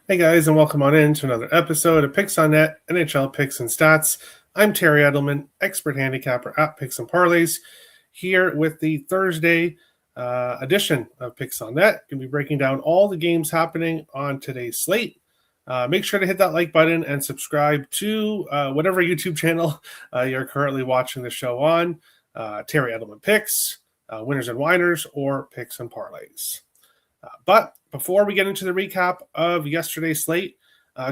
Hey guys, and welcome on in to another episode of Picks on Net, NHL Picks and Stats. I'm Terry Edelmann, expert handicapper at Picks and Parlays, here with the Thursday edition of Picks on Net. Going to be breaking down all the games happening on today's slate. Make sure to hit that like button and subscribe to whatever YouTube channel you're currently watching the show on. Terry Edelmann Picks, Winners and Winers, or Picks and Parlays. But before we get into the recap of yesterday's slate,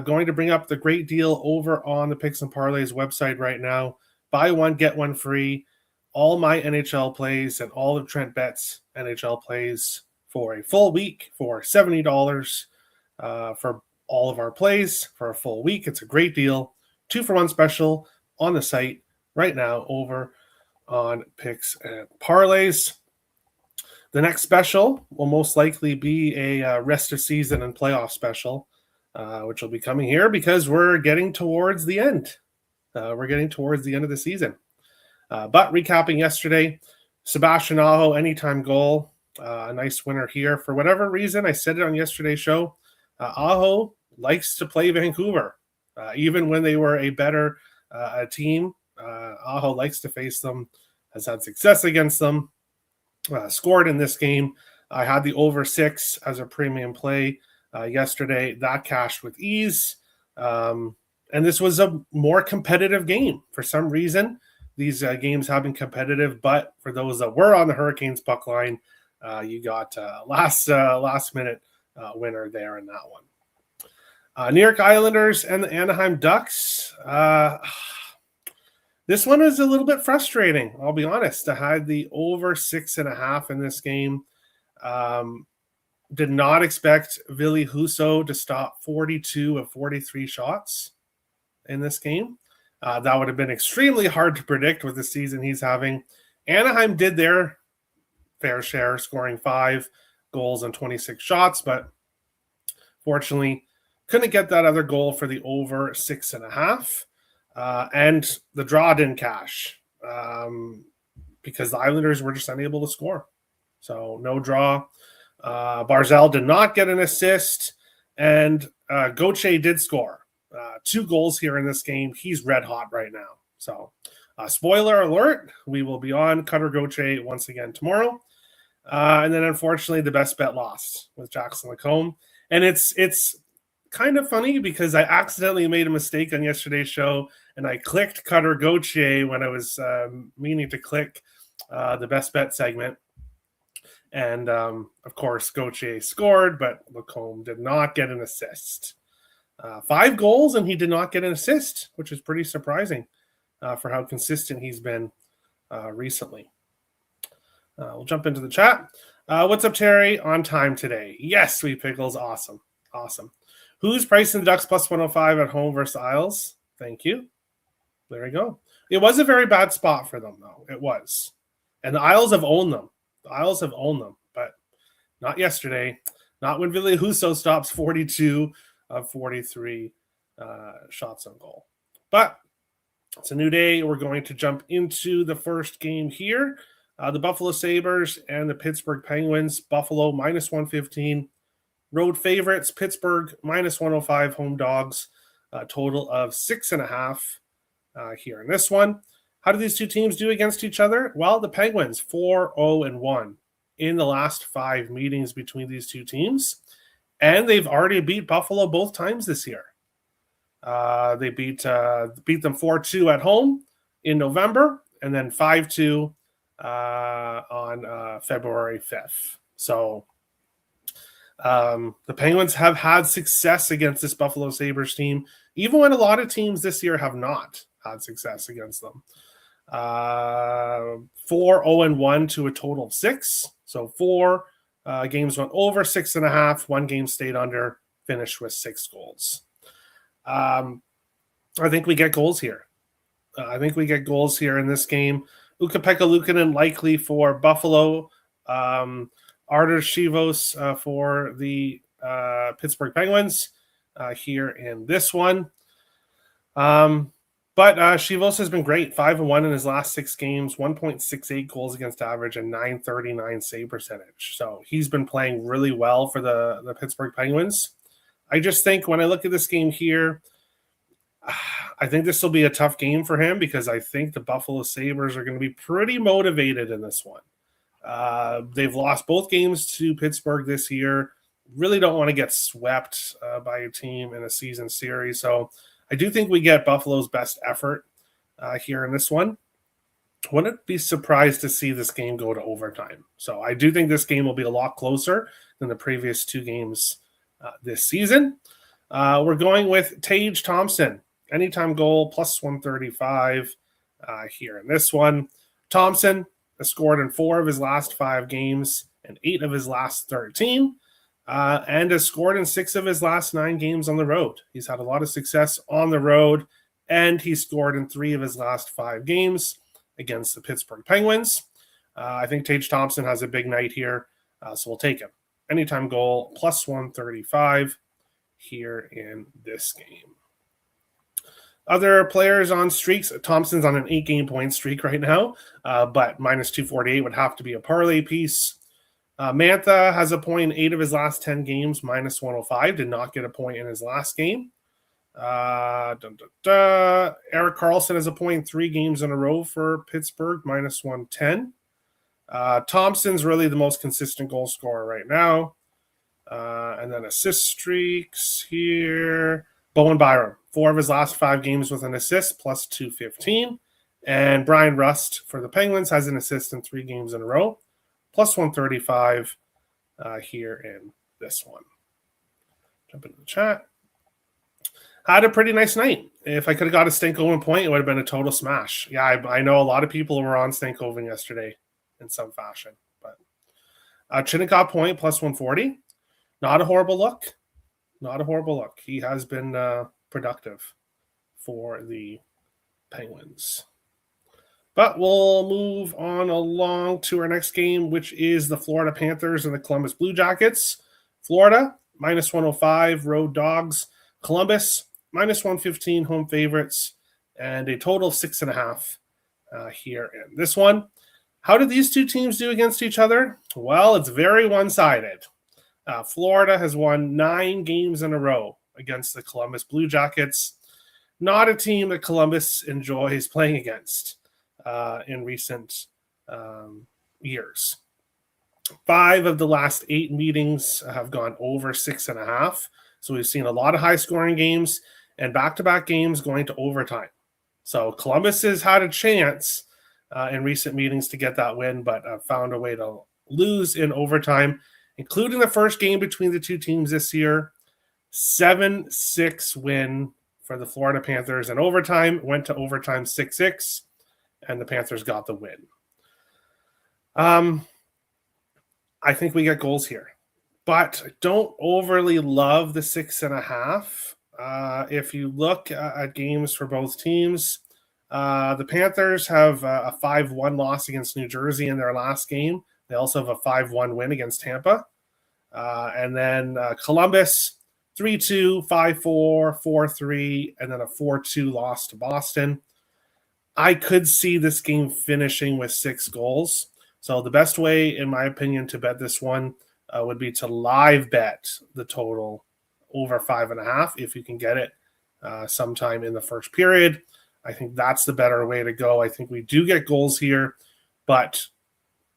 going to bring up the great deal over on the Picks and Parlays website right now. Buy one, get one free. All my NHL plays and all of Trent Betts NHL plays for a full week for $70 for all of our plays for a full week. It's a great deal. 2-for-1 special on the site right now over on Picks and Parlays. The next special will most likely be a rest of season and playoff special, which will be coming here because we're getting towards the end. We're getting towards the end of the season. But recapping yesterday, Sebastian Aho, anytime goal, a nice winner here. For whatever reason, I said it on yesterday's show, Aho likes to play Vancouver. Even when they were a better team, Aho likes to face them, has had success against them. Scored in this game. I had the over 6 as a premium play yesterday. That cashed with ease. And this was a more competitive game. For some reason, these games have been competitive, but for those that were on the Hurricanes puck line, you got last minute winner there in that one. New York Islanders and the Anaheim Ducks. This one was a little bit frustrating, I'll be honest. I had the over 6.5 in this game. Did not expect Ville Husso to stop 42 of 43 shots in this game. That would have been extremely hard to predict with the season he's having. Anaheim did their fair share, scoring 5 goals on 26 shots, but fortunately couldn't get that other goal for the over 6.5. And the draw didn't cash because the Islanders were just unable to score. So no draw. Barzal did not get an assist, and Gauthier did score 2 goals here in this game. He's red hot right now. So spoiler alert, we will be on Cutter Gauthier once again tomorrow. And then unfortunately, the best bet lost with Jackson Lacombe. And it's kind of funny because I accidentally made a mistake on yesterday's show and I clicked Cutter Gauthier when I was meaning to click the best bet segment. And of course, Gauthier scored, but Lacombe did not get an assist. 5 goals and he did not get an assist, which is pretty surprising for how consistent he's been recently. We'll jump into the chat. What's up, Terry? On time today. Yes, Sweet Pickles. Awesome. Who's pricing the Ducks plus 105 at home versus Isles? Thank you. There we go. It was a very bad spot for them, though. It was. And the Isles have owned them. But not yesterday. Not when Ville Husso stops 42 of 43 shots on goal. But it's a new day. We're going to jump into the first game here. The Buffalo Sabres and the Pittsburgh Penguins. Buffalo minus 115. Road favorites, Pittsburgh minus 105, home dogs, a total of 6.5 here in this one. How do these two teams do against each other? Well, the Penguins 4-0-1 in the last 5 meetings between these two teams, and they've already beat Buffalo both times this year. They beat them 4-2 at home in November, and then 5-2 on February 5th. So the Penguins have had success against this Buffalo Sabres team, even when a lot of teams this year have not had success against them. 4-0-1 to a total of 6. So 4 games went over 6.5. 1 game stayed under, finished with 6 goals. I think we get goals here. In this game. Ukko-Pekka Luukkonen likely for Buffalo. Artur Chivos for the Pittsburgh Penguins here in this one. But Chivos has been great. 5-1 in his last 6 games, 1.68 goals against average, and .939 save percentage. So he's been playing really well for the Pittsburgh Penguins. I just think when I look at this game here, I think this will be a tough game for him because I think the Buffalo Sabres are going to be pretty motivated in this one. They've lost both games to Pittsburgh this year. Really don't want to get swept by a team in a season series. So I do think we get Buffalo's best effort here in this one. Wouldn't be surprised to see this game go to overtime. So I do think this game will be a lot closer than the previous two games this season. We're going with Tage Thompson. Anytime goal, plus 135 here in this one. Thompson has scored in 4 of his last 5 games and 8 of his last 13, and has scored in 6 of his last 9 games on the road. He's had a lot of success on the road, and he scored in 3 of his last 5 games against the Pittsburgh Penguins. I think Tage Thompson has a big night here, so we'll take him. Anytime goal, plus 135 here in this game. Other players on streaks, Thompson's on an 8-game point streak right now, but minus 248 would have to be a parlay piece. Mantha has a point in 8 of his last 10 games, minus 105, did not get a point in his last game. Erik Karlsson has a point in 3 games in a row for Pittsburgh, minus 110. Thompson's really the most consistent goal scorer right now. And then assist streaks here. Bowen Byram, 4 of his last 5 games with an assist, plus 215. And Brian Rust for the Penguins has an assist in 3 games in a row, plus 135 here in this one. Jump into the chat. Had a pretty nice night. If I could have got a Stankoven point, it would have been a total smash. Yeah, I know a lot of people were on Stankoven yesterday in some fashion. But Chinnikov point, plus 140. Not a horrible look. Not a horrible look. He has been productive for the Penguins. But we'll move on along to our next game, which is the Florida Panthers and the Columbus Blue Jackets. Florida, minus 105, road dogs. Columbus, minus 115, home favorites. And a total of 6.5 here in this one. How did these two teams do against each other? Well, it's very one-sided. Florida has won 9 games in a row against the Columbus Blue Jackets. Not a team that Columbus enjoys playing against in recent years. 5 of the last 8 meetings have gone over 6.5. So we've seen a lot of high-scoring games and back-to-back games going to overtime. So Columbus has had a chance in recent meetings to get that win, but found a way to lose in overtime, including the first game between the two teams this year. 7-6 win for the Florida Panthers in overtime. Went to overtime 6-6, and the Panthers got the win. I think we get goals here, but don't overly love the 6.5. If you look at games for both teams, the Panthers have a 5-1 loss against New Jersey in their last game. They also have a 5-1 win against Tampa. And then Columbus, 3-2, 5-4, 4-3, and then a 4-2 loss to Boston. I could see this game finishing with 6 goals. So the best way, in my opinion, to bet this one would be to live bet the total over 5.5 if you can get it sometime in the first period. I think that's the better way to go. I think we do get goals here, but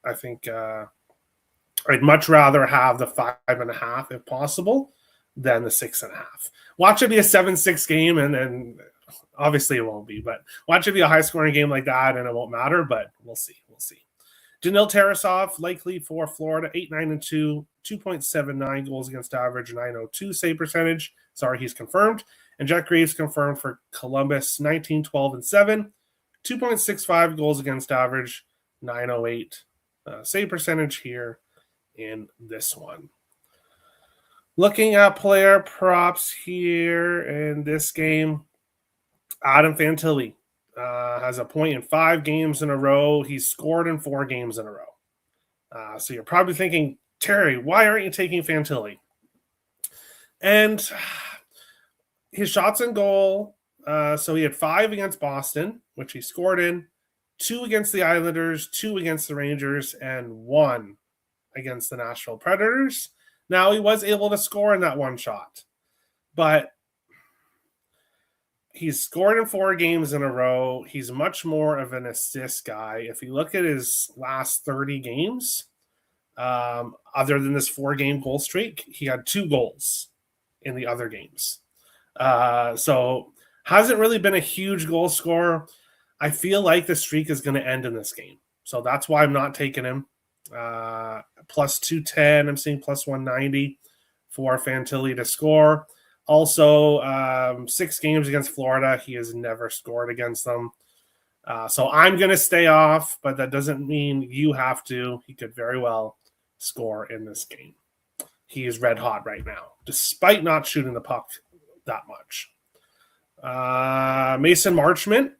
I think I'd much rather have the 5.5 if possible than the 6.5. Watch it be a 7-6 game, and obviously it won't be, but watch it be a high-scoring game like that, and it won't matter, but we'll see. Daniil Tarasov, likely for Florida, 8-9-2, 2.79 goals against average, 902 save percentage. Sorry, he's confirmed. And Jack Graves confirmed for Columbus, 19-12-7, 2.65 goals against average, 908 save percentage here in this one. Looking at player props here in this game, Adam Fantilli has a point in 5 games in a row. He's scored in 4 games in a row. So you're probably thinking, Terry, why aren't you taking Fantilli? And his shots on goal, so he had 5 against Boston, which he scored in, 2 against the Islanders, 2 against the Rangers, and 1 against the Nashville Predators. Now, he was able to score in that one shot. but he's scored in 4 games in a row. He's much more of an assist guy. If you look at his last 30 games, other than this 4-game goal streak, he had 2 goals in the other games. So hasn't really been a huge goal scorer. I feel like the streak is going to end in this game. So that's why I'm not taking him. Plus 210. I'm seeing plus 190 for Fantilli to score. Also, 6 games against Florida. He has never scored against them. So I'm going to stay off, but that doesn't mean you have to. He could very well score in this game. He is red hot right now, despite not shooting the puck that much. Mason Marchment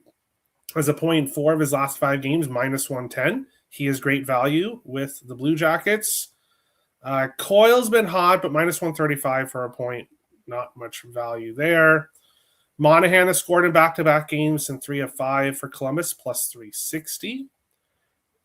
has a .4 of his last 5 games, minus 110. He is great value with the Blue Jackets. Coyle's been hot, but minus 135 for a point. Not much value there. Monahan has scored in back-to-back games in 3 of 5 for Columbus, plus 360.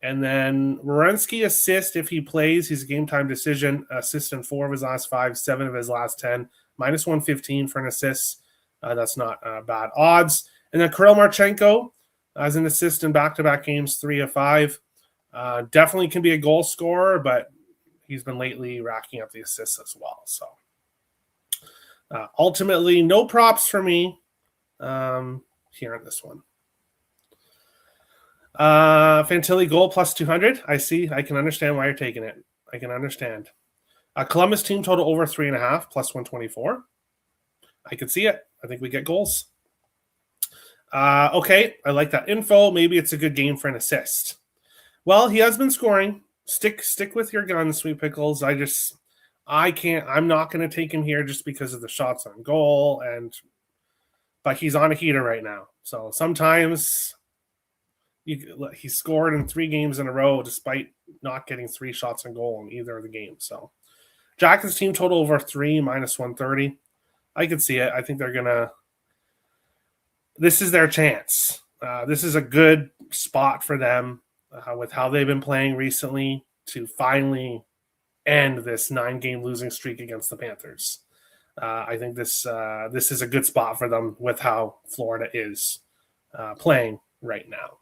And then Werenski assist if he plays. He's a game-time decision. Assist in 4 of his last 5, 7 of his last 10. Minus 115 for an assist. That's not bad odds. And then Kirill Marchenko as an assist in back-to-back games, 3 of 5. Definitely can be a goal scorer, but he's been lately racking up the assists as well. So ultimately, no props for me here on this one. Fantilli goal plus 200. I see. I can understand why you're taking it. I can understand. Columbus team total over 3.5 plus 124. I can see it. I think we get goals. Okay, I like that info. Maybe it's a good game for an assist. Well, he has been scoring. Stick with your guns, Sweet Pickles. I'm not going to take him here just because of the shots on goal, but he's on a heater right now. So sometimes he scored in 3 games in a row despite not getting 3 shots on goal in either of the games. So Jackets team total over 3, minus 130. I could see it. I think they're going to – this is their chance. This is a good spot for them with how they've been playing recently to finally end this 9-game losing streak against the Panthers. I think this is a good spot for them with how Florida is playing right now.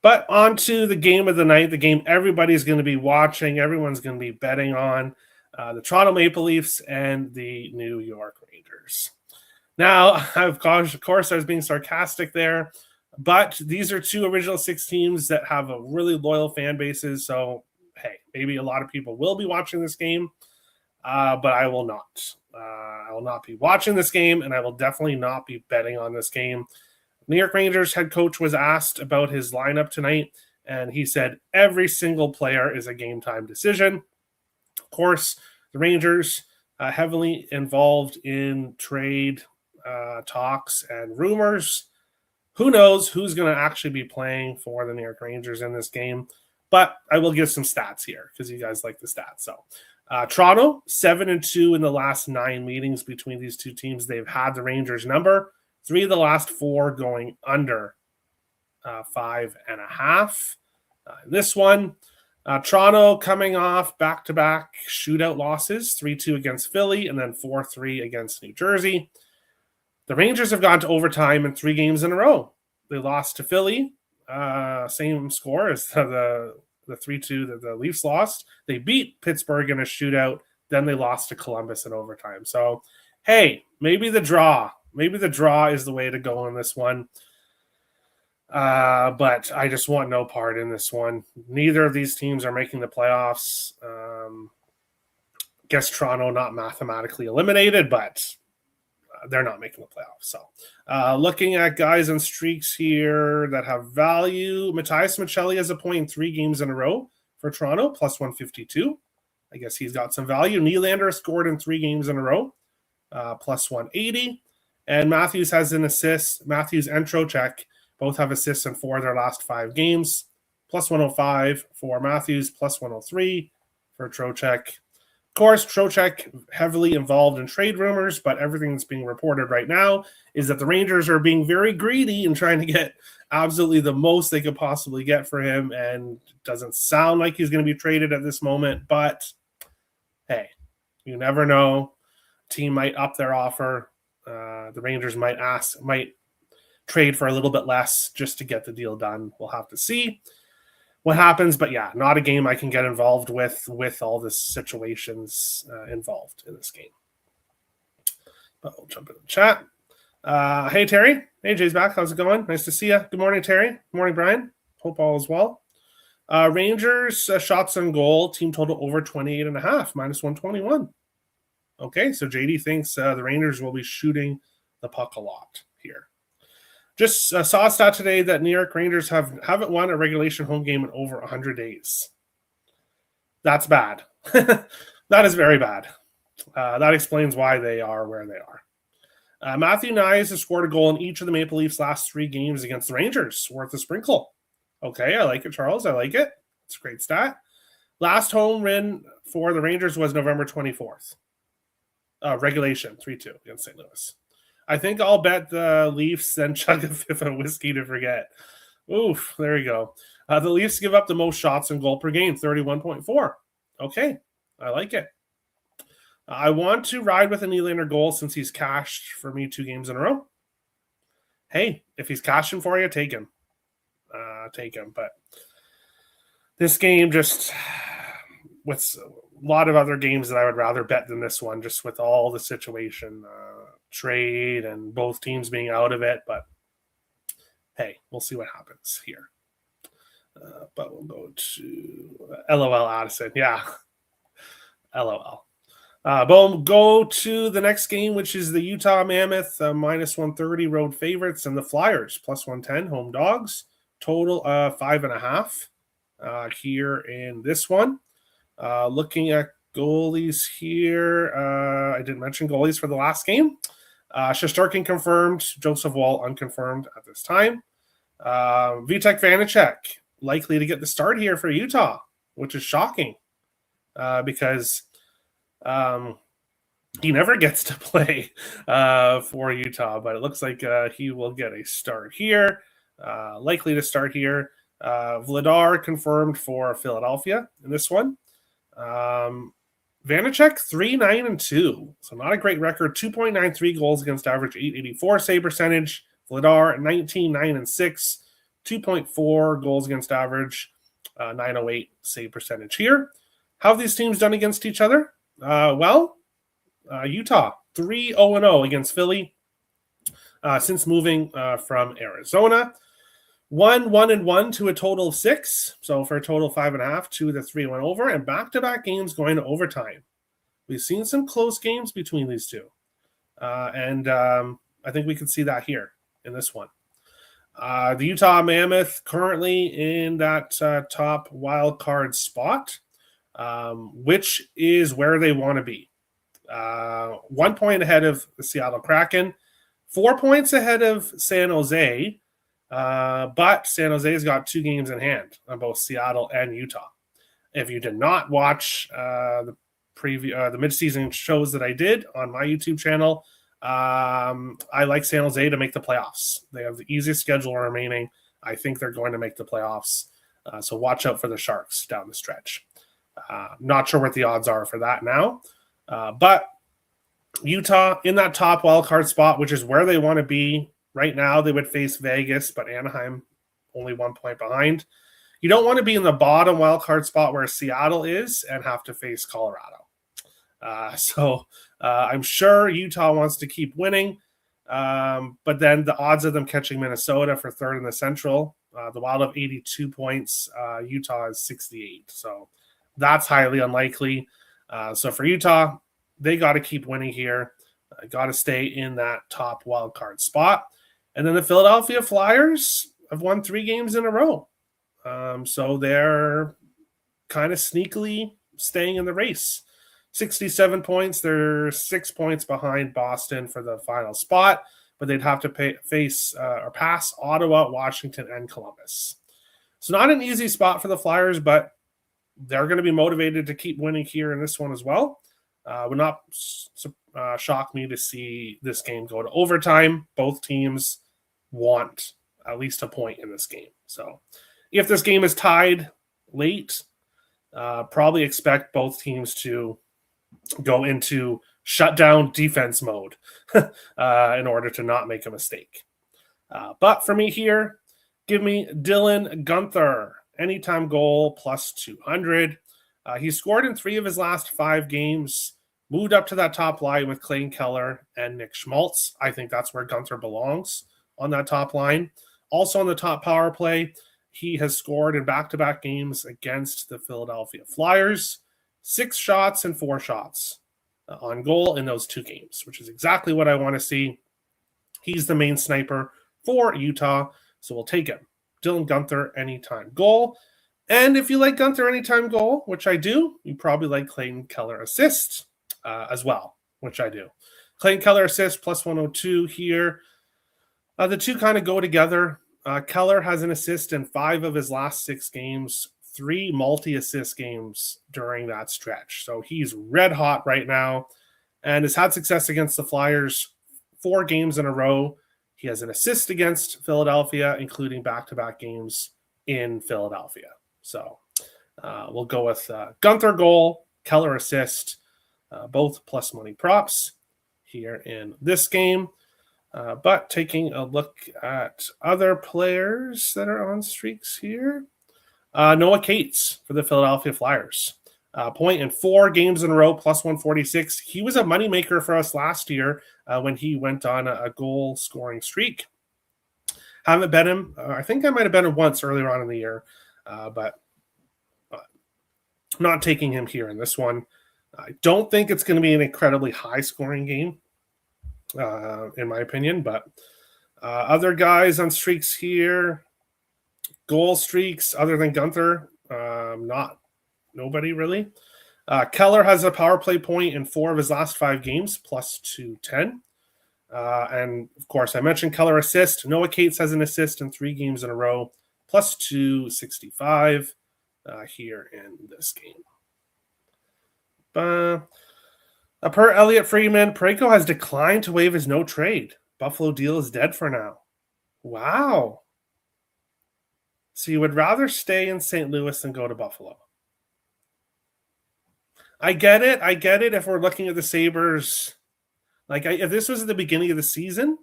But on to the game of the night, the game everybody's going to be watching, everyone's going to be betting on, the Toronto Maple Leafs and the New York Rangers. Now, of course, I was being sarcastic there, but these are 2 original 6 teams that have a really loyal fan bases. So, hey, maybe a lot of people will be watching this game, but I will not. I will not be watching this game, and I will definitely not be betting on this game. New York Rangers head coach was asked about his lineup tonight, and he said every single player is a game-time decision. Of course, the Rangers heavily involved in trade talks and rumors. Who knows who's going to actually be playing for the New York Rangers in this game? But I will give some stats here because you guys like the stats. So Toronto, 7-2 in the last 9 meetings between these 2 teams. They've had the Rangers number. 3 of the last 4 going under 5.5. This one, Toronto coming off back-to-back shootout losses, 3-2 against Philly and then 4-3 against New Jersey. The Rangers have gone to overtime in 3 games in a row. They lost to Philly, same score as the 3-2 that the Leafs lost. They beat Pittsburgh in a shootout. Then they lost to Columbus in overtime. So, hey, maybe the draw is the way to go in this one. But I just want no part in this one. Neither of these teams are making the playoffs. Guess Toronto not mathematically eliminated, but they're not making the playoffs. So looking at guys and streaks here that have value, Matthias Maccelli has a point in 3 games in a row for Toronto, plus 152. I guess he's got some value. Nylander scored in 3 games in a row, plus 180. And Matthews has an assist. Matthews and Trocheck both have assists in 4 of their last 5 games, plus 105 for Matthews, plus 103 for Trocheck. Of course, Trocheck heavily involved in trade rumors, but everything that's being reported right now is that the Rangers are being very greedy and trying to get absolutely the most they could possibly get for him, and it doesn't sound like he's going to be traded at this moment, but hey, you never know. team might up their offer. The Rangers might trade for a little bit less just to get the deal done. We'll have to see what happens. But yeah, not a game I can get involved with all the situations involved in this game. But we'll jump in the chat. Hey, Terry. Hey, Jay's back. How's it going? Nice to see you. Good morning, Terry. Good morning, Brian. Hope all is well. Rangers shots on goal, team total over 28.5, minus 121. Okay, so JD thinks the Rangers will be shooting the puck a lot here. Just saw a stat today that New York Rangers haven't won a regulation home game in over 100 days. That's bad. That is very bad. That explains why they are where they are. Matthew Knies has scored a goal in each of the Maple Leafs' last 3 games against the Rangers, worth a sprinkle. Okay, I like it, Charles. I like it. It's a great stat. Last home win for the Rangers was November 24th. Regulation, 3-2 against St. Louis. I think I'll bet the Leafs then chug a fifth of whiskey to forget. Oof, there you go. The Leafs give up the most shots on goal per game, 31.4. Okay, I like it. I want to ride with a Nylander goal since he's cashed for me 2 games in a row. Hey, if he's cashing for you, take him. But this game, just with a lot of other games that I would rather bet than this one, just with all the situation, trade and both teams being out of it. But hey, we'll see what happens here. But we'll go to LOL Addison. Yeah, LOL. But we'll go to the next game, which is the Utah Mammoth minus 130 road favorites and the Flyers plus 110 home dogs. Total 5.5 here in this one. Looking at goalies here, I didn't mention goalies for the last game. Shesterkin confirmed, Joseph Woll unconfirmed at this time. Vitek Vanacek likely to get the start here for Utah, which is shocking because he never gets to play for Utah, but it looks like he will get a start here. Likely to start here. Vladar confirmed for Philadelphia in this one. Vanacek 3-9-2, so not a great record. 2.93 goals against average, 884 save percentage. Vladar 19-9-6, 2.4 goals against average, 908 save percentage here. How have these teams done against each other? Utah 3-0-0 against Philly since moving from Arizona. 1-1-1 to a total of 6. So for a total of 5.5, 2 of the 3 went over, and back-to-back games going to overtime. We've seen some close games between these two. And I think we can see that here in this one. The Utah Mammoth currently in that top wild card spot, which is where they want to be. 1 point ahead of the Seattle Kraken, 4 points ahead of San Jose, but San Jose's got 2 games in hand on both Seattle and Utah. If you did not watch the midseason shows that I did on my YouTube channel, I like San Jose to make the playoffs. They have the easiest schedule remaining. I think they're going to make the playoffs. So watch out for the Sharks down the stretch. Not sure what the odds are for that now. But Utah in that top wildcard spot, which is where they want to be right now. They would face Vegas, but Anaheim only 1 point behind. You don't want to be in the bottom wildcard spot where Seattle is and have to face Colorado. So I'm sure Utah wants to keep winning. But then the odds of them catching Minnesota for third in the Central, the Wild have 82 points. Utah is 68. So that's highly unlikely. So for Utah, they got to keep winning here. Got to stay in that top wild card spot. And then the Philadelphia Flyers have won 3 games in a row. So they're kind of sneakily staying in the race. 67 points. They're 6 points behind Boston for the final spot, but they'd have to face or pass Ottawa, Washington, and Columbus. So not an easy spot for the Flyers, but they're going to be motivated to keep winning here in this one as well. Would not shock me to see this game go to overtime. Both teams want at least a point in this game. So if this game is tied late, probably expect both teams to go into shut down defense mode in order to not make a mistake. But for me here, give me Dylan Guenther. Anytime goal plus 200. He scored in 3 of his last 5 games, moved up to that top line with Clayton Keller and Nick Schmaltz. I think that's where Guenther belongs on that top line. Also on the top power play, he has scored in back-to-back games against the Philadelphia Flyers. 6 shots and 4 shots on goal in those 2 games, which is exactly what I want to see. He's the main sniper for Utah, so we'll take him. Dylan Guenther, anytime goal. And if you like Guenther anytime goal, which I do, you probably like Clayton Keller assist as well, which I do. Clayton Keller assist plus 102 here. The two kind of go together. Keller has an assist in 5 of his last 6 games, 3 multi-assist games during that stretch. So he's red hot right now and has had success against the Flyers 4 games in a row. He has an assist against Philadelphia, including back-to-back games in Philadelphia. So we'll go with Guenther goal, Keller assist, both plus money props here in this game. But taking a look at other players that are on streaks here. Noah Cates for the Philadelphia Flyers. Point in 4 games in a row, plus 146. He was a moneymaker for us last year when he went on a goal-scoring streak. Haven't bet him. I think I might have bet him once earlier on in the year, but not taking him here in this one. I don't think it's going to be an incredibly high-scoring game, in my opinion, but other guys on streaks here, goal streaks other than Guenther, nobody really. Keller has a power play point in 4 of his last 5 games, plus 210. And of course, I mentioned Keller assist. Noah Cates has an assist in 3 games in a row, plus 265 here in this game. Per Elliot Friedman, Parayko has declined to waive his no trade. Buffalo deal is dead for now. Wow. So you would rather stay in St. Louis than go to Buffalo. I get it. If we're looking at the Sabres, if this was at the beginning of the season,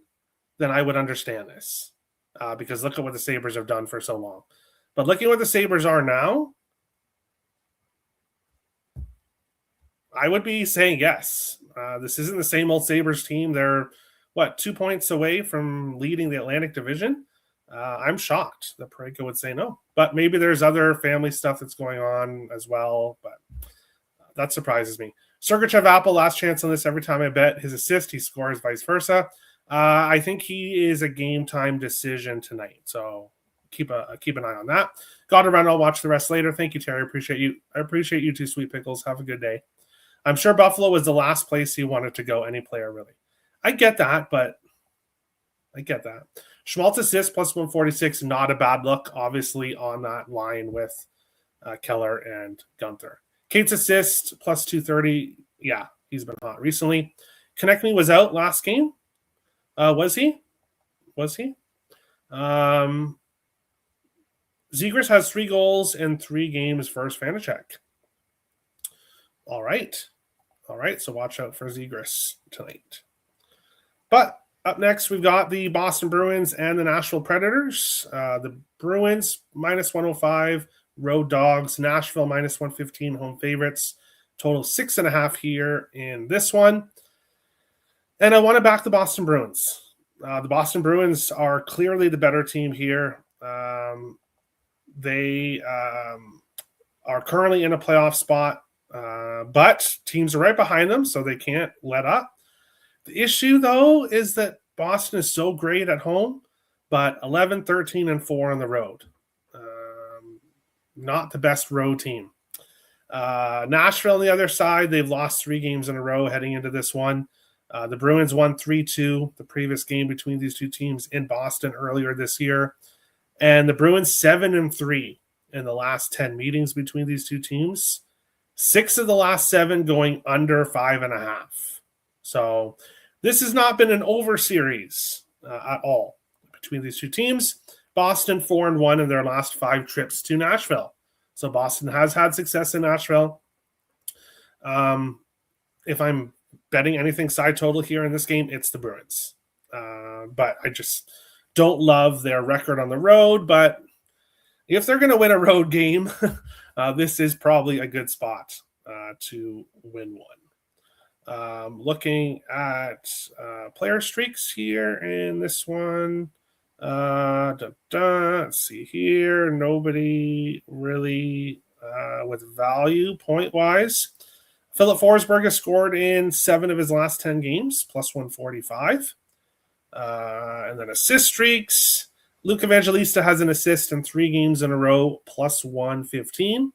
then I would understand this. Because look at what the Sabres have done for so long. But looking at what the Sabres are now, I would be saying yes. This isn't the same old Sabres team. They're, 2 points away from leading the Atlantic Division? I'm shocked that Parayko would say no. But maybe there's other family stuff that's going on as well. But that surprises me. Sergachev Apple, last chance on this. Every time I bet his assist, he scores, vice versa. I think he is a game time decision tonight. So keep an eye on that. Got to run. I'll watch the rest later. Thank you, Terry. Appreciate you. I appreciate you too, Sweet Pickles. Have a good day. I'm sure Buffalo was the last place he wanted to go, any player really. I get that, but I get that. Schmaltz assist plus 146, not a bad look, obviously, on that line with Keller and Guenther. Cates assist plus 230. Yeah, he's been hot recently. Konechny was out last game. Was he? Zegras has 3 goals in 3 games versus Vanacek. All right. So watch out for Zegras tonight. But up next, we've got the Boston Bruins and the Nashville Predators. The Bruins, minus 105, road dogs. Nashville, minus 115, home favorites. Total 6.5 here in this one. And I want to back the Boston Bruins. The Boston Bruins are clearly the better team here. They are currently in a playoff spot, but teams are right behind them, so they can't let up. The issue, though, is that Boston is so great at home, but 11, 13, and 4 on the road. Not the best road team. Nashville on the other side, they've lost 3 games in a row heading into this one. The Bruins won 3-2 the previous game between these two teams in Boston earlier this year. And the Bruins 7-3 in the last 10 meetings between these two teams. 6 of the last 7 going under 5.5. So this has not been an over series at all between these two teams. Boston 4-1 in their last 5 trips to Nashville. So Boston has had success in Nashville. If I'm betting anything side total here in this game, it's the Bruins. But I just don't love their record on the road. But if they're going to win a road game, this is probably a good spot to win one. Looking at player streaks here in this one. Let's see here. Nobody really with value point-wise. Philip Forsberg has scored in 7 of his last 10 games, plus 145. And then assist streaks. Luke Evangelista has an assist in 3 games in a row, plus 115.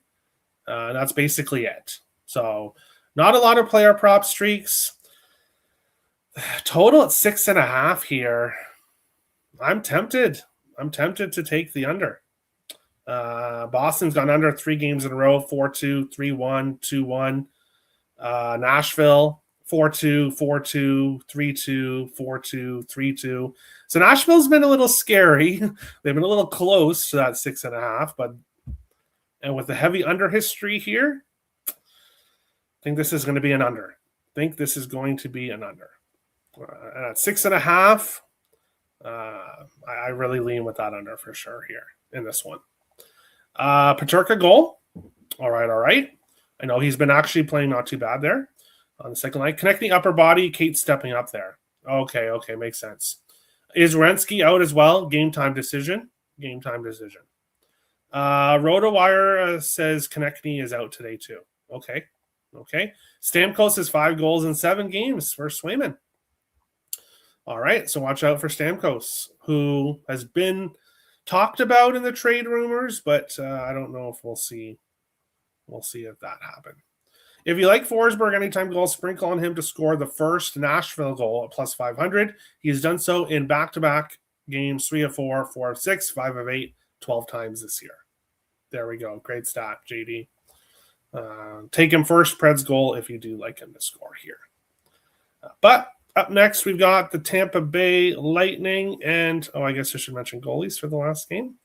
That's basically it. So not a lot of player prop streaks. Total at 6.5 here. I'm tempted to take the under. Boston's gone under 3 games in a row, 4-2, 3-1, 2-1. Nashville, 4-2, 4-2, 3-2, 4-2, 3-2. So Nashville's been a little scary. They've been a little close to that 6.5, and with the heavy under history here, I think this is going to be an under. At 6.5, I really lean with that under for sure here in this one. Peterka goal. All right. I know he's been actually playing not too bad there on the second line. Connecting upper body, Kate stepping up there. Okay, makes sense. Is Renski out as well? Game time decision. RotoWire says Konechny is out today too. Okay. Stamkos has 5 goals in 7 games for Swayman. All right, so watch out for Stamkos, who has been talked about in the trade rumors, but I don't know if we'll see. We'll see if that happens. If you like Forsberg anytime goal, sprinkle on him to score the first Nashville goal at plus 500. He's done so in back-to-back games, 3 of 4, 4 of 6, 5 of 8, 12 times this year. There we go. Great stat, JD. Take him first, Preds goal, if you do like him to score here. But up next, we've got the Tampa Bay Lightning, and I guess I should mention goalies for the last game.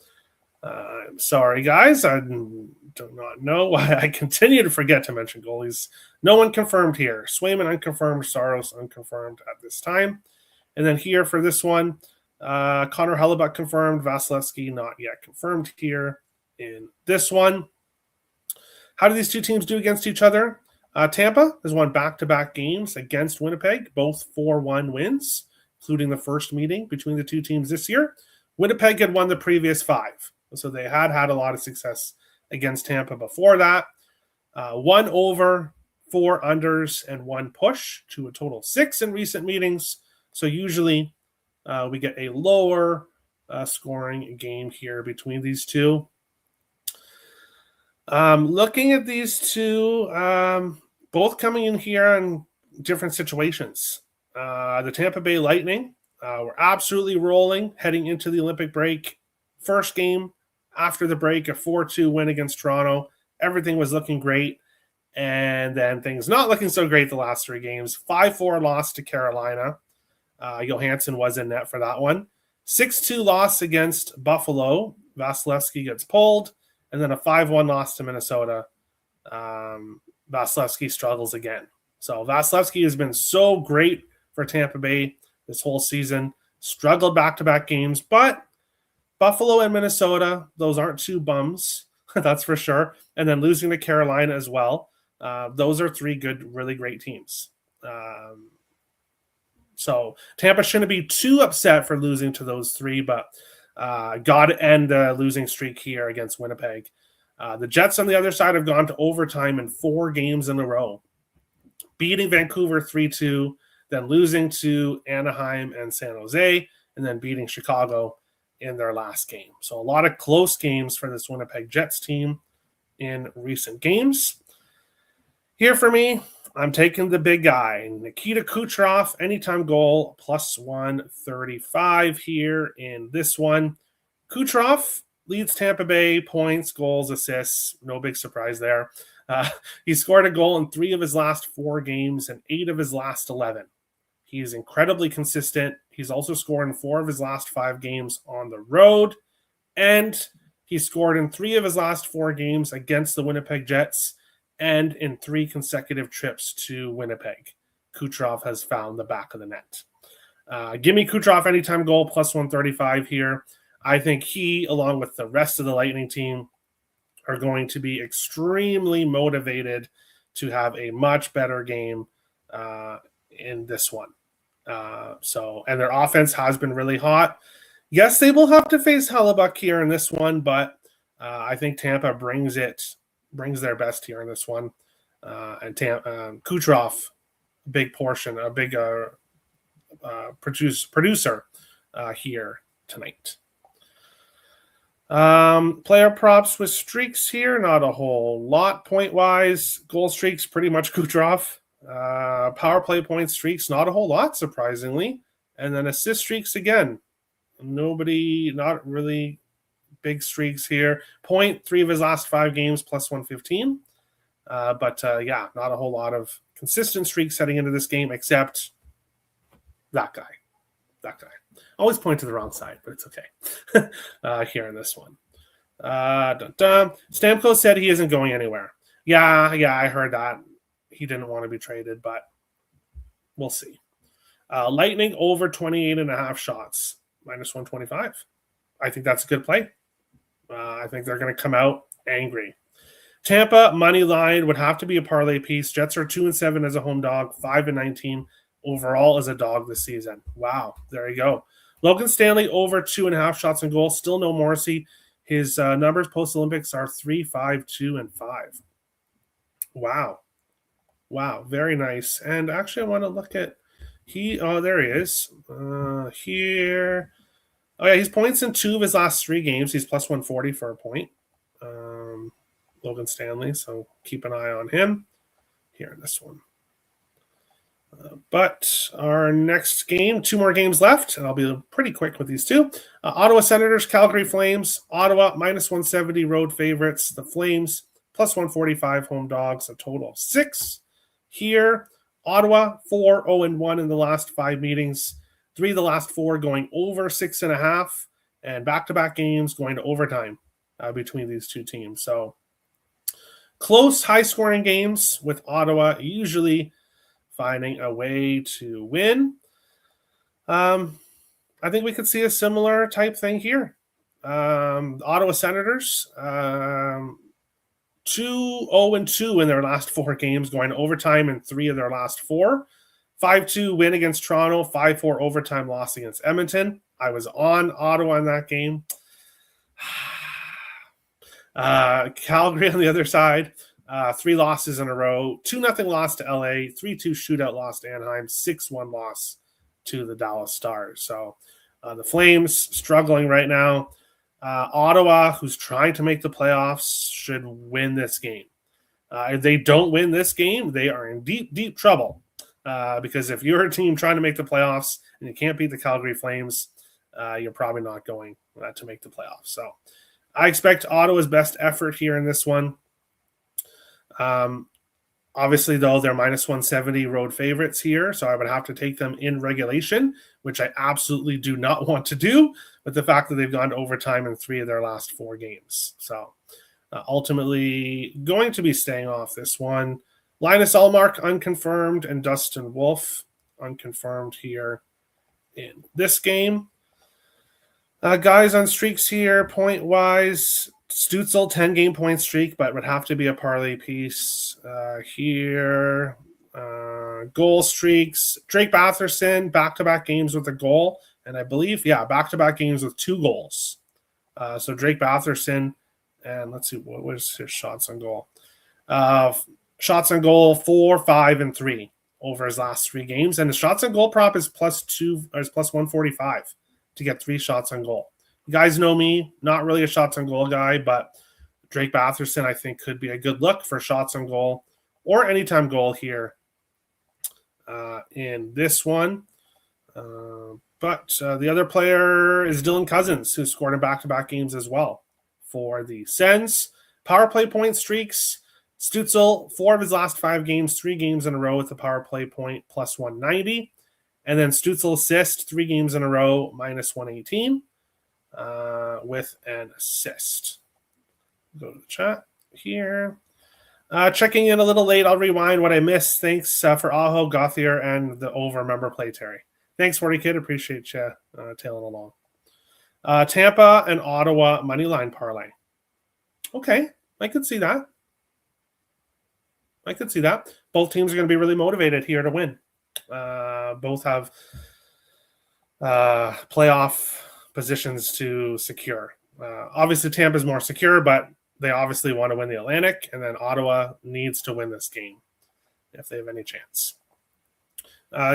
I'm sorry, guys. I do not know why I continue to forget to mention goalies. No one confirmed here. Swayman unconfirmed, Saros unconfirmed at this time. And then here for this one, Connor Hellebuyck confirmed, Vasilevsky not yet confirmed here in this one. How do these two teams do against each other? Tampa has won back-to-back games against Winnipeg, both 4-1 wins, including the first meeting between the two teams this year. Winnipeg had won the previous 5, so they had a lot of success against Tampa before that. 1 over, 4 unders, and 1 push to a total 6 in recent meetings. So usually we get a lower scoring game here between these two. Looking at these two, both coming in here in different situations. The Tampa Bay Lightning were absolutely rolling heading into the Olympic break. First game after the break, a 4-2 win against Toronto. Everything was looking great. And then things not looking so great the last 3 games. 5-4 loss to Carolina. Johansson was in net for that one. 6-2 loss against Buffalo. Vasilevsky gets pulled. And then a 5-1 loss to Minnesota. Vasilevsky struggles again. So Vasilevsky has been so great for Tampa Bay this whole season. Struggled back-to-back games. But Buffalo and Minnesota, those aren't 2 bums. That's for sure. And then losing to Carolina as well. Those are 3 good, really great teams. So Tampa shouldn't be too upset for losing to those 3, but got to end the losing streak here against Winnipeg. The Jets on the other side have gone to overtime in 4 games in a row, beating Vancouver 3-2, then losing to Anaheim and San Jose, and then beating Chicago in their last game. So a lot of close games for this Winnipeg Jets team in recent games. Here for me, I'm taking the big guy, Nikita Kucherov, anytime goal, plus 135 here in this one. Kucherov leads Tampa Bay points, goals, assists. No big surprise there. He scored a goal in 3 of his last 4 games and 8 of his last 11. He's incredibly consistent. He's also scored in 4 of his last 5 games on the road. And he scored in 3 of his last 4 games against the Winnipeg Jets and in 3 consecutive trips to Winnipeg. Kucherov has found the back of the net. Give me Kucherov anytime goal, plus 135 here. I think he, along with the rest of the Lightning team, are going to be extremely motivated to have a much better game in this one. And their offense has been really hot. Yes, they will have to face Hellebuck here in this one, but I think Tampa brings their best here in this one. And Kucherov, a big portion, a big producer here tonight. Player props with streaks here, not a whole lot point wise. Goal streaks, pretty much Kucherov. Power play point streaks, not a whole lot, surprisingly. And then assist streaks again. Not really big streaks here. 3 of his last 5 games, plus 115. But not a whole lot of consistent streaks heading into this game, except that guy. Always point to the wrong side, but it's okay. Here in this one. Stamkos said he isn't going anywhere. Yeah, I heard that. He didn't want to be traded, but we'll see. Lightning over 28.5 shots, minus 125. I think that's a good play. I think they're going to come out angry. Tampa, money line would have to be a parlay piece. Jets are 2-7 as a home dog, 5-19 overall as a dog this season. Wow, there you go. Logan Stanley over 2.5 shots on goal. Still no Morrissey. His numbers post-Olympics are 3, 5, 2, and 5. Wow, very nice. And actually, I want to look at there he is. Here. Oh, yeah, he's points in 2 of his last 3 games. He's plus 140 for a point. Logan Stanley, so keep an eye on him here in this one. But our next game, 2 more games left, and I'll be pretty quick with these 2. Ottawa Senators, Calgary Flames. Ottawa, minus 170 road favorites. The Flames, plus 145 home dogs, a total of 6. Here, Ottawa, 4-0-1 in the last 5 meetings. 3 of the last 4 going over 6.5, and back-to-back games going to overtime between these 2 teams. So close, high-scoring games with Ottawa usually finding a way to win. I think we could see a similar type thing here. Ottawa Senators, 2-0-2 in their last 4 games, going to overtime in 3 of their last 4. 5-2 win against Toronto, 5-4 overtime loss against Edmonton. I was on Ottawa in that game. Calgary on the other side, 3 losses in a row, 2-0 loss to LA, 3-2 shootout loss to Anaheim, 6-1 loss to the Dallas Stars. So the Flames struggling right now. Ottawa, who's trying to make the playoffs, should win this game. If they don't win this game, they are in deep, deep trouble. Because if you're a team trying to make the playoffs and you can't beat the Calgary Flames, you're probably not going to make the playoffs. So I expect Ottawa's best effort here in this one. Obviously, though, they're minus 170 road favorites here, so I would have to take them in regulation, which I absolutely do not want to do with the fact that they've gone to overtime in 3 of their last 4 games. So ultimately going to be staying off this one. Linus Ullmark, unconfirmed, and Dustin Wolf, unconfirmed here in this game. Guys on streaks here, point-wise, Stützle, 10-game point streak, but would have to be a parlay piece here. Goal streaks. Drake Batherson, back-to-back games with a goal. And I believe, back-to-back games with 2 goals. So Drake Batherson, and let's see, what was his shots on goal? Shots on goal, 4, 5, and 3 over his last 3 games. And the shots on goal prop is plus 145 to get 3 shots on goal. You guys know me, not really a shots on goal guy, but Drake Batherson, I think, could be a good look for shots on goal or anytime goal here in this one. But the other player is Dylan Cousins, who scored in back-to-back games as well for the Sens. Power play point streaks. Stützle, 4 of his last 5 games, 3 games in a row with a power play point, plus 190. And then Stützle assist, 3 games in a row, minus 118. With an assist. Go to the chat here. Checking in a little late. I'll rewind what I missed. Thanks for Aho, Gauthier, and the over. Remember play, Terry. Thanks, 40 Kid. Appreciate you tailing along. Tampa and Ottawa moneyline parlay. Okay, I could see that. Both teams are going to be really motivated here to win. Both have playoff positions to secure. Obviously, Tampa's more secure, but they obviously want to win the Atlantic, and then Ottawa needs to win this game if they have any chance.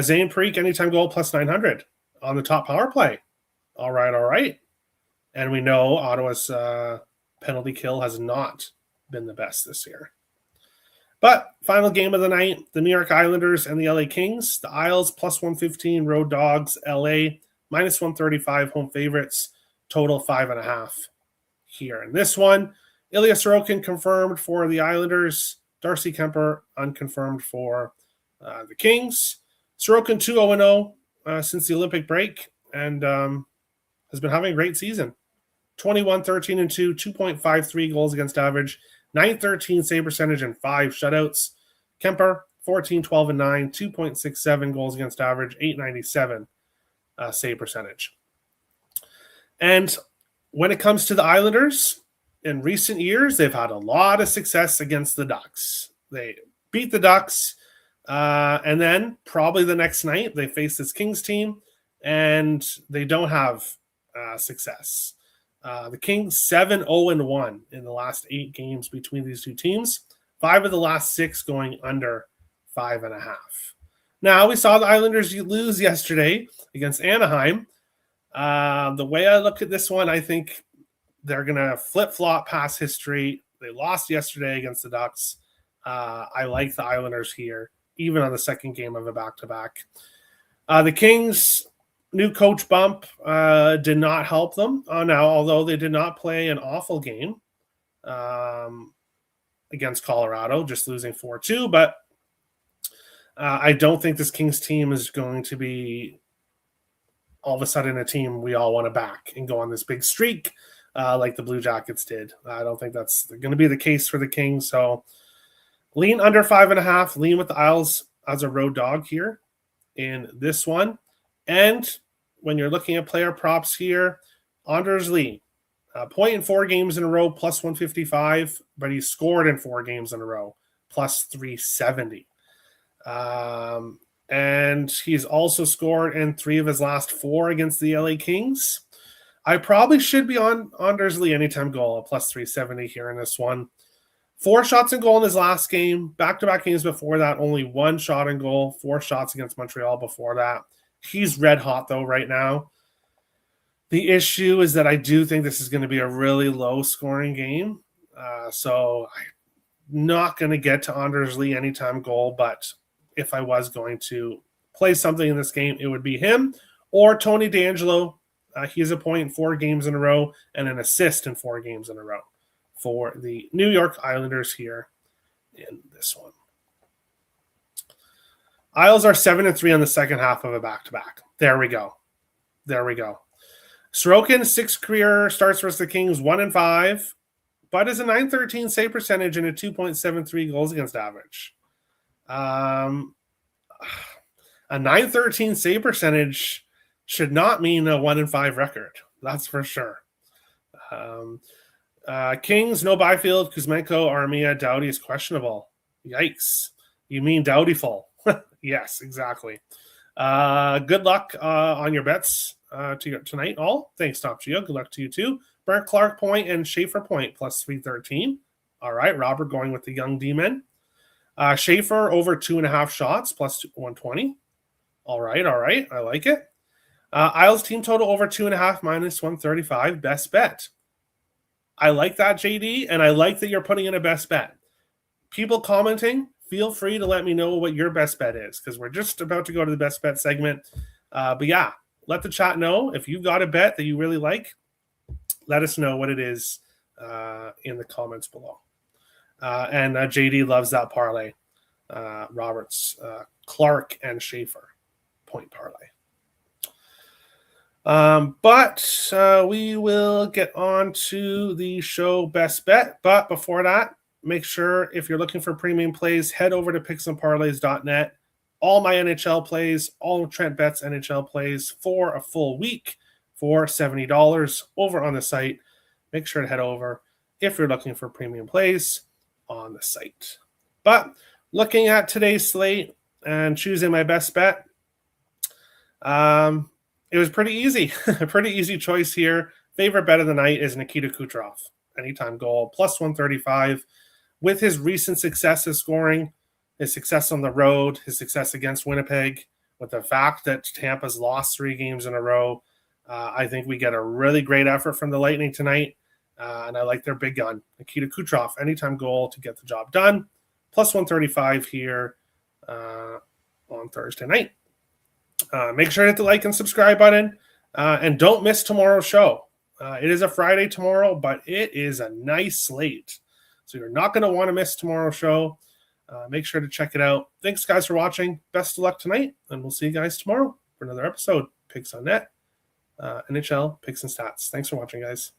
Zane Preek, anytime goal plus 900 on the top power play. All right. And we know Ottawa's penalty kill has not been the best this year. But final game of the night, the New York Islanders and the LA Kings. The Isles plus 115, road dogs. LA minus 135, home favorites. Total 5.5 here. In this one, Ilya Sorokin confirmed for the Islanders. Darcy Kemper unconfirmed for the Kings. Sorokin 2-0 since the Olympic break and has been having a great season. 21-13-2, 2.53 goals against average, 913 save percentage, and 5 shutouts. Kemper 14-12-9, 2.67 goals against average, 897 save percentage. And when it comes to the Islanders, in recent years, they've had a lot of success against the Ducks. They beat the Ducks, and then probably the next night they face this Kings team, and they don't have success. The Kings 7-0-1 in the last 8 games between these two teams. 5 of the last 6 going under 5.5. Now, we saw the Islanders lose yesterday against Anaheim. The way I look at this one, I think they're going to flip-flop past history. They lost yesterday against the Ducks. I like the Islanders here, even on the second game of a back-to-back. The Kings' new coach bump did not help them. Now, although they did not play an awful game against Colorado, just losing 4-2. But I don't think this Kings team is going to be all of a sudden a team we all want to back and go on this big streak like the Blue Jackets did. I don't think that's going to be the case for the Kings. So lean under 5.5, lean with the Isles as a road dog here in this one. And when you're looking at player props here, Anders Lee, point in 4 games in a row, plus 155, but he scored in 4 games in a row, plus 370. And he's also scored in 3 of his last 4 against the LA Kings. I probably should be on Anders Lee anytime goal, a plus 370 here in this one. 4 shots in goal in his last game. Back-to-back games before that, only 1 shot in goal, 4 shots against Montreal before that. He's red hot, though, right now. The issue is that I do think this is going to be a really low-scoring game. So I'm not going to get to Anders Lee anytime goal, but if I was going to play something in this game, it would be him or Tony DeAngelo. He has a point in 4 games in a row and an assist in 4 games in a row for the New York Islanders here in this one. Isles are 7-3 on the second half of a back-to-back. There we go. Sorokin, 6 career starts versus the Kings, 1-5, but is a 913 save percentage and a 2.73 goals against average. A 913 save percentage should not mean a 1-5 record. That's for sure. Kings, no Byfield, Kuzmenko, Armia, Doughty is questionable. Yikes. You mean Doughtyful. Yes, exactly. Good luck on your bets tonight, all. Thanks, Top Geo. Good luck to you, too. Brent Clark point and Schaefer point plus 313. All right, Robert going with the young D-men. Schaefer over 2.5 shots plus 120. All right. I like it. Isles team total over 2.5 minus 135. Best bet. I like that, JD, and I like that you're putting in a best bet. People commenting, feel free to let me know what your best bet is because we're just about to go to the best bet segment. But yeah, let the chat know if you've got a bet that you really like. Let us know what it is in the comments below. And JD loves that parlay. Roberts, Clark, and Schaefer point parlay. But we will get on to the show best bet. But before that, make sure if you're looking for premium plays, head over to picksandparlays.net. All my NHL plays, all Trent Betts NHL plays for a full week for $70 over on the site. Make sure to head over if you're looking for premium plays on the site. But looking at today's slate and choosing my best bet, it was pretty easy. A pretty easy choice here. Favorite bet of the night is Nikita Kucherov. Anytime goal, plus 135. With his recent success in scoring, his success on the road, his success against Winnipeg, with the fact that Tampa's lost 3 games in a row, I think we get a really great effort from the Lightning tonight. And I like their big gun, Nikita Kucherov, anytime goal to get the job done. Plus 135 here on Thursday night. Make sure to hit the like and subscribe button. And don't miss tomorrow's show. It is a Friday tomorrow, but it is a nice slate. So you're not going to want to miss tomorrow's show. Make sure to check it out. Thanks, guys, for watching. Best of luck tonight, and we'll see you guys tomorrow for another episode. Picks on Net, NHL, Picks and Stats. Thanks for watching, guys.